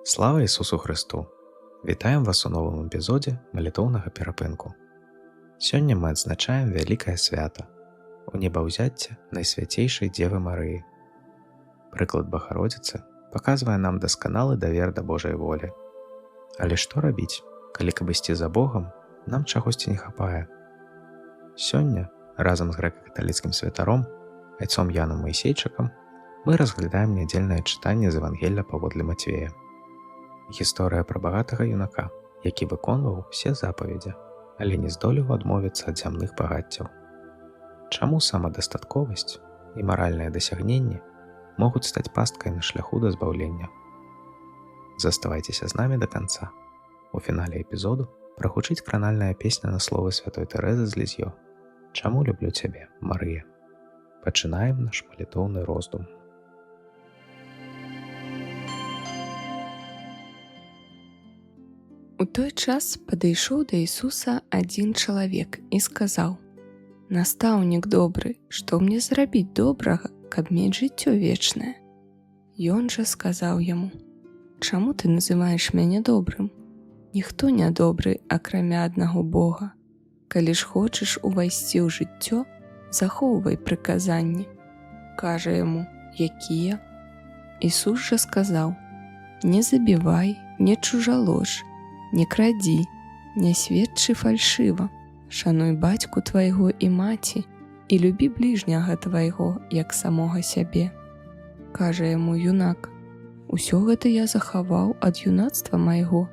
Слава Ісусу Христу! Вітаем вас у новым эпізодзе малітоўнага перапынку. Сёння мы адзначаем вялікае свята у небаўзяцце Найсвяцейшай Дзевы Марыі. Прыклад Бахародзіцы паказвае нам дасканалы давер да Божай волі. Але што рабіць, калі каб ісці за Богам, нам чагосьці не хапае? Сёння, разам з грэка-каталіцкім святаром, айцом Янам Майсейчыкам, мы разглядаем нядзельнае чытанне з Евангелля паводле Мацвея. Гісторыя пра багатага юнака, які выконваў усе запаведзі, але не здолеў адмовіцца ад зямных багаццяў. Чаму самадастатковасць і маральныя дасягненні могуць стаць пасткай на шляху да збаўлення? Заставайцеся з намі да канца. У фінале эпізоду прагучыць кранальная песня на словы святой Тэрэзы з Лізьё «Чаму люблю цябе, Марыя». Пачынаем наш малітоўны роздум. У той час падышоў да Ісуса адзін чалавек і сказаў: «Настаўнік добры, што мне зрабіць добрага, каб мець жыццё вечнае?» Ён жа сказаў яму: «Чаму ты называеш мяне добрым? Ніхто не добры, акрамя аднаго Бога. Калі ж хочаш увайсці ў жыццё, захоўвай прыказанні». Кажа яму: «Якія?» Ісус жа сказаў: «Не забівай, не чужалож, не крадзі, не сведчы фальшыва, шануй бацьку твайго і маці, і любі бліжняга твайго, як самога сябе». Кажа яму юнак: «Усё гэта я захаваў ад юнацтва майго,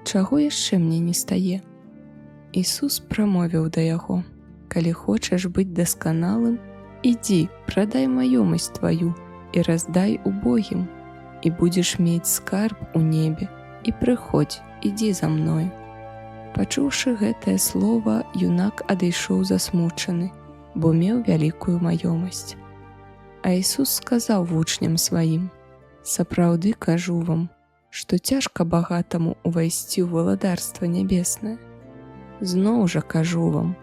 чаго яшчэ мне не стае?» Ісус прамовіў да яго: «Калі хочаш быць дасканалым, ідзі, прадай маёмасць тваю і раздай убогім, і будзеш мець скарб у небе, і прыходзь, ідзі за мною». Пачуўшы гэтае слова, юнак адышоў засмучаны, бо меў вялікую маёмасць. А Ісус сказаў вучням сваім: «Сапраўды кажу вам, што цяжка багатаму увайсці ў валадарства нябеснае. Зноў жа кажу вам,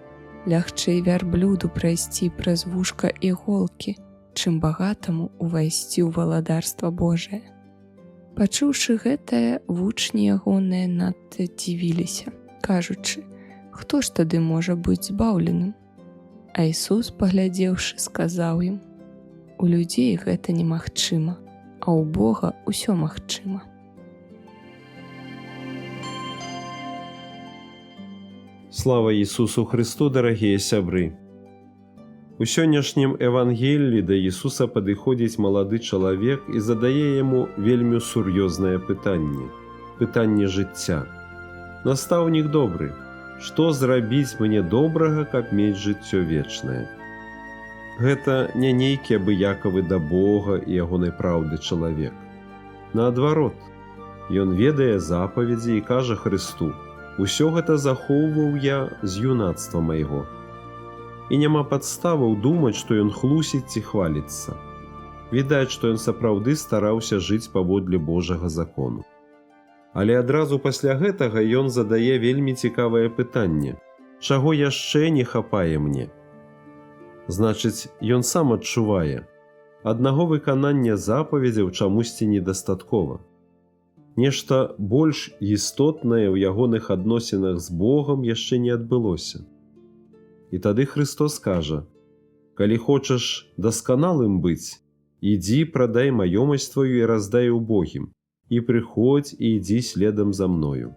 лягчэй вярблюду прайсці праз вушка іголкі, чым багатаму увайсці ў валадарства Божае». Пачуўшы гэтае, вучні ягоныя надта дзівіліся, кажучы: «Хто ж тады можа быць збаўленым?» А Ісус, паглядзеўшы, сказаў ім: «У людзей гэта немагчыма, а ў Бога ўсё магчыма». Слава Ісусу Христу, дарагія сябры! У сённяшнім Евангеллі да Ісуса падыходзіць малады чалавек і задае яму вельмі сур'ёзнае пытанне жыцця. «Настаўнік добры, што зрабіць мне добрага, каб мець жыццё вечнае?» Гэта не нейкі абыякавы да Бога і ягонай праўды чалавек. Наадварот, ён ведае запаведзі і кажа Хрысту: «Усё гэта захоўваў я з юнацтва майго». І няма падставаў думаць, што ён хлусіць ці хваліцца. Відаць, што ён сапраўды стараўся жыць паводле Божага закону. Але адразу пасля гэтага ён задае вельмі цікавае пытанне: «Чаго яшчэ не хапае мне?» Значыць, ён сам адчувае: аднаго выканання запаведзяў чамусьці недастаткова. Нешта больш істотнае ў ягоных адносінах з Богам яшчэ не адбылося. І тады Христос кажа: «Калі хочаш дасканалым быць, ідзі, прадай маёмасць тваю і раздай убогім, і прыходзь і ідзі следам за мною».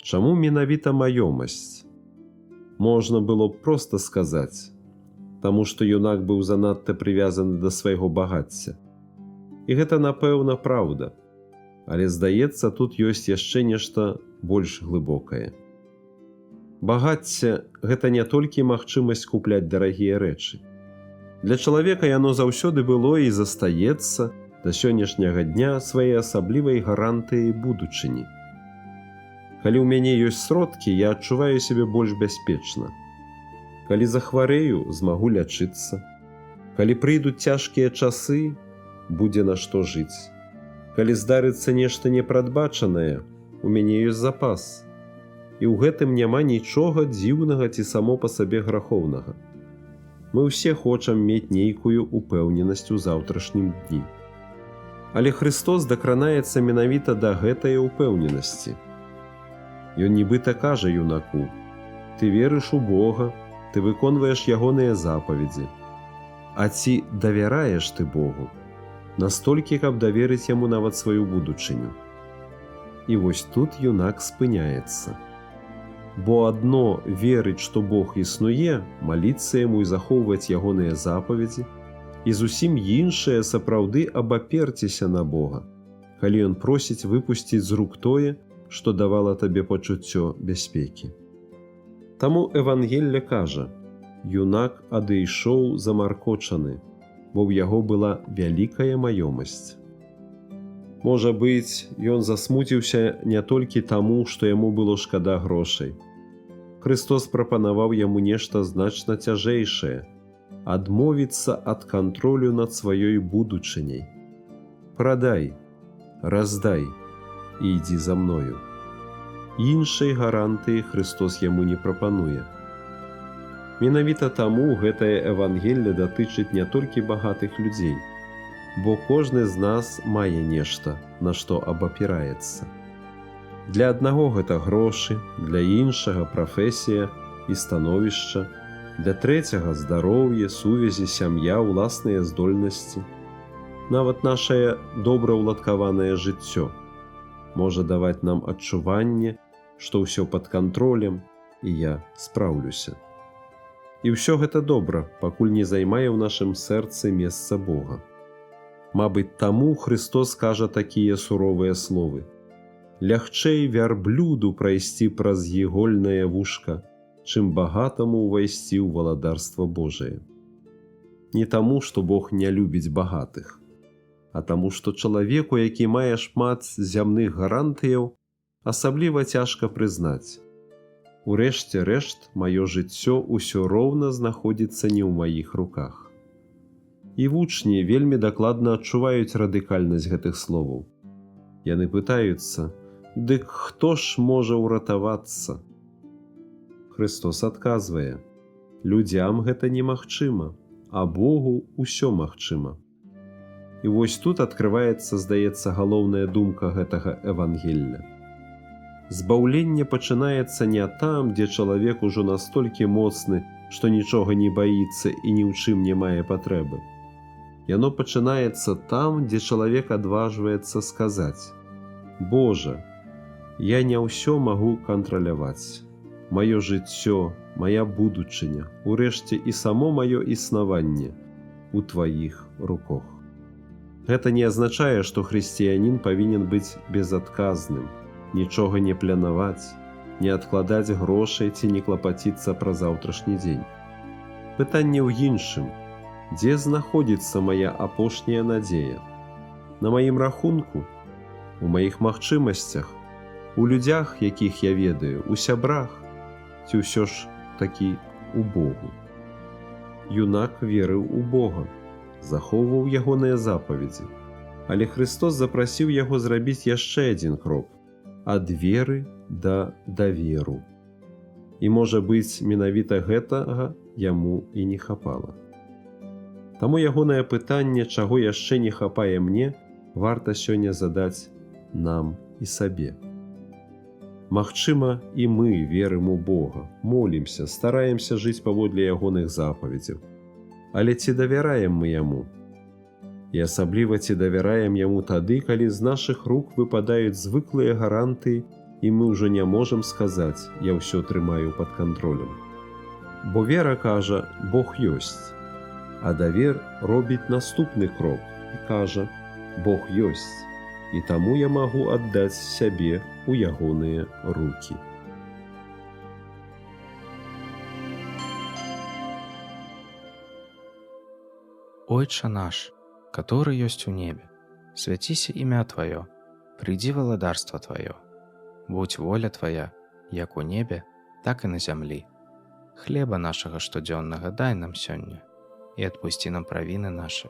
Чаму менавіта маёмасць? Можна было б проста сказаць: таму што юнак быў занадта прывязаны да свайго багацця. І гэта, напэўна, праўда. Але, здаецца, тут ёсць яшчэ нешта больш глыбокае. Багацце – гэта не толькі магчымасць купляць дарагія рэчы. Для чалавека яно заўсёды было і застаецца да сённяшняга дня сваёй асаблівай гарантыяй будучыні. Калі ў мяне ёсць сродкі, я адчуваю сябе больш бяспечна. Калі захварэю, змагу лячыцца. Калі прыйдуць цяжкія часы, будзе на што жыць. Калі здарыцца нешта непрадбачанае, у мяне ёсць запас. І ў гэтым няма нічога дзіўнага ці само па сабе грахоўнага. Мы ўсе хочам мець нейкую упэўненасць у заўтрашнім дні. Але Христос дакранаецца менавіта да гэтай упэўненасці. Ён нібыта кажа юнаку: «Ты верыш у Бога, ты выконваеш ягоныя запаведзі. А ці давяраеш ты Богу? Настолькі, каб даверыць яму нават сваю будучыню». І вось тут юнак спыняецца. Бо адно верыць, што Бог існуе, маліцца яму і захоўваць ягоныя запаведзі, і зусім іншае сапраўды абаперціся на Бога, калі ён просіць выпусціць з рук тое, што давала табе пачуццё бяспекі. Таму Евангелле кажа: юнак адышоў замаркочаны, бо ў яго была вялікая маёмасць. Можа быць, ён засмуціўся не толькі таму, што яму было шкада грошай. Христос прапанаваў яму нешта значна цяжэйшае – адмовіцца ад кантролю над сваёй будучыняй. Прадай, раздай і ідзі за мною. Іншай гарантыі Христос яму не прапануе. Менавіта таму гэтае Евангелле датычыць не толькі багатых людзей, бо кожны з нас мае нешта, на што абапіраецца. Для аднаго гэта грошы, для іншага прафесія і становішча, для трэцяга здароўе, сувязі, сям'я, уласныя здольнасці. Нават нашае добраўладкаванае жыццё можа даваць нам адчуванне, што ўсё пад кантролем і я спраўлюся. І ўсё гэта добра, пакуль не займае ў нашым сэрцы месца Бога. Мабыць, таму Христос кажа такія суровыя словы: «Лягчэй вярблюду прайсці праз ігольнае вушка, чым багатаму ўвайсці ў валадарства Божае». Не таму, што Бог не любіць багатых, а таму, што чалавеку, які мае шмат зямных гарантыяў, асабліва цяжка прызнаць: «Урэшце рэшт, маё жыццё ўсё роўна знаходзіцца не ў маіх руках». І вучні вельмі дакладна адчуваюць радыкальнасць гэтых словаў. Яны пытаюцца: «Дык хто ж можа ўратавацца?» Христос адказвае: «Людзям гэта немагчыма, а Богу ўсё магчыма». І вось тут адкрываецца, здаецца, галоўная думка гэтага Евангелля. Збаўленне пачынаецца не там, дзе чалавек ужо настолькі моцны, што нічога не баіцца і ні ў чым не мае патрэбы. Яно пачынаецца там, дзе чалавек адважваецца сказаць: «Божа, я не ўсё магу кантраляваць. Маё жыццё, мая будучыня, урэшце і само маё існаванне у тваіх руках». Гэта не азначае, што хрысціянін павінен быць безадказным, нічога не планаваць, не адкладаць грошай ці не клапаціцца пра заўтрашні дзень. Пытанне ў іншым: дзе знаходзіцца мая апошняя надзея? На маім рахунку? У маіх магчымасцях? У людзях, якіх я ведаю? У сябрах? Ці ўсё ж такі у Богу? Юнак верыў у Бога, захоўваў ягоныя запаведзі, але Христос запрасіў яго зрабіць яшчэ адзін крок – ад веры да даверу. І, можа быць, менавіта гэтага яму і не хапала. Таму ягонае пытанне, чаго яшчэ не хапае мне, варта сёння задаць нам і сабе. Магчыма, і мы верым у Бога, молімся, стараемся жыць паводле ягоных запаведзяў. Але ці давяраем мы яму? І асабліва ці давяраем яму тады, калі з нашых рук выпадаюць звыклыя гарантыі, і мы ўжо не можам сказаць: «Я ўсё трымаю пад кантролем». Бо вера кажа: «Бог ёсць». А давер робіць наступны крок і кажа: «Бог ёсць, і таму я магу аддаць сябе ў ягоныя рукі». Отче наш, который есть у небе, святися имя Твое, приди владарство Твое, будь воля Твоя, як у небе, так и на землі. Хлеба нашего штодзённага дай нам сёння, и отпусти нам провины наши,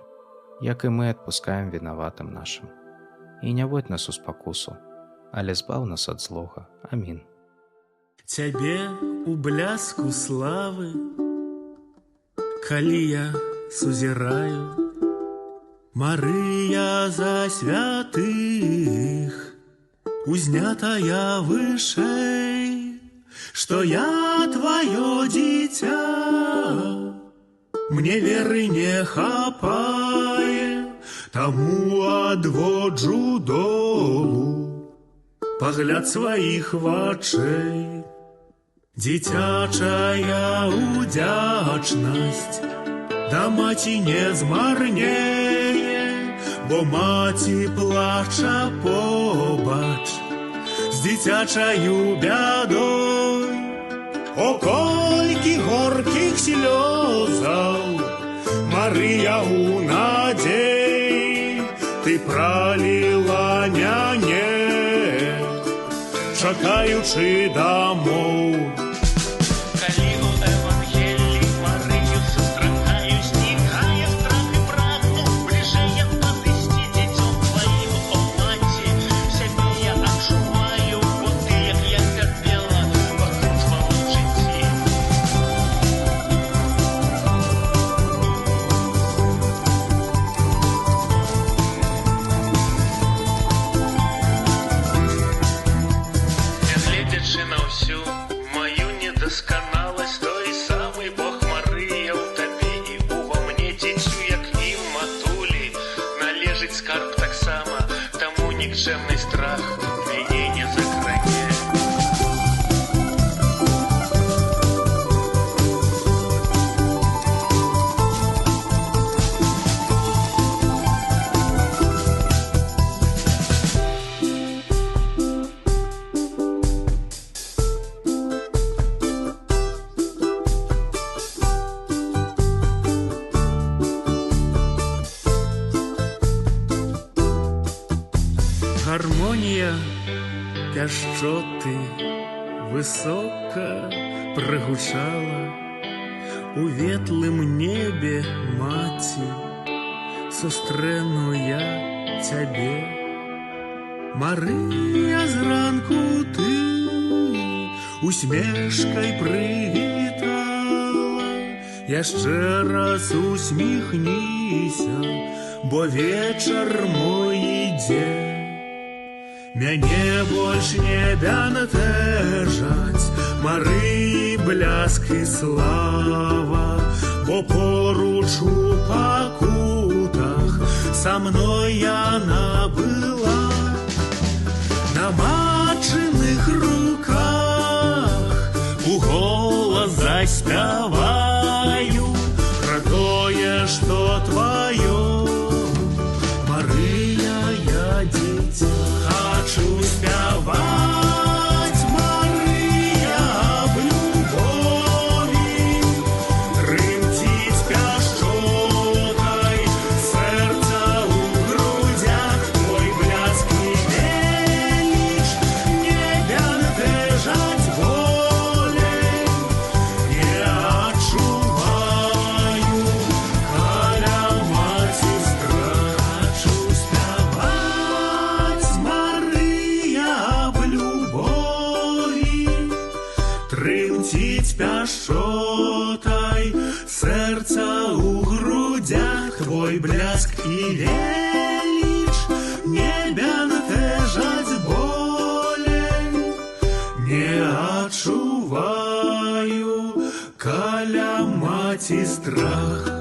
як и мы отпускаем виноватым нашим. И не водь нас у спокусу, але збав нас от злога. Аминь. Цябе у бляску славы, калі я сузіраю Марыя за святых, узнятая вышэй, что я твое дитя, мне веры не хапае, тому адводжу долу погляд сваіх вачэй. Дзіцячая удзячнасць да маці не змарнее, бо маці плача побач з дзіцячаю бядой. О, колькі горкіх слёзаў, Марыя, у надзей ты праліла няне, чакаючы дамоў. Калі у Евангеллі Марыю сустракаю, знікае страх і прагну бліжэй падысці дзіцём тваім, о маці, сябе я адчуваю, бо ты, як я цярпела, вакруг сваім жыцці. Нягледзячы на ўсю маю недасканаласць, той самы Бог Марыя ў табе і ува мне, дзіцю, як ім матулі, належыць скарб таксама, таму нікчэмны страх мяне не закране. Гармонія пяшчоты высока прагучала у ветлым небе, маці, сустрэну я цябе. Марыя, зранку ты усмешкай прывітала, яшчэ раз усміхніся, бо вечар мой ідзе. Мяне больш не бянтэжаць Марыі бляск і слава, бо поруч у пакутах са мной яна была. На матчыных руках у голас заспяваю пра тое, што тваё, Марыя, я дзіця. Хочу спяваць, Марыя, аб любові, трымціць пяшчотай сэрца ў грудзях, твой бляск і веліч не бянтэжаць болей. Не адчуваю каля маці страх. Хочу спяваць, трымціць пяшчотай сэрца ў грудзях, твой бляск і веліч не бянтэжаць болей. Не адчуваю каля маці страх.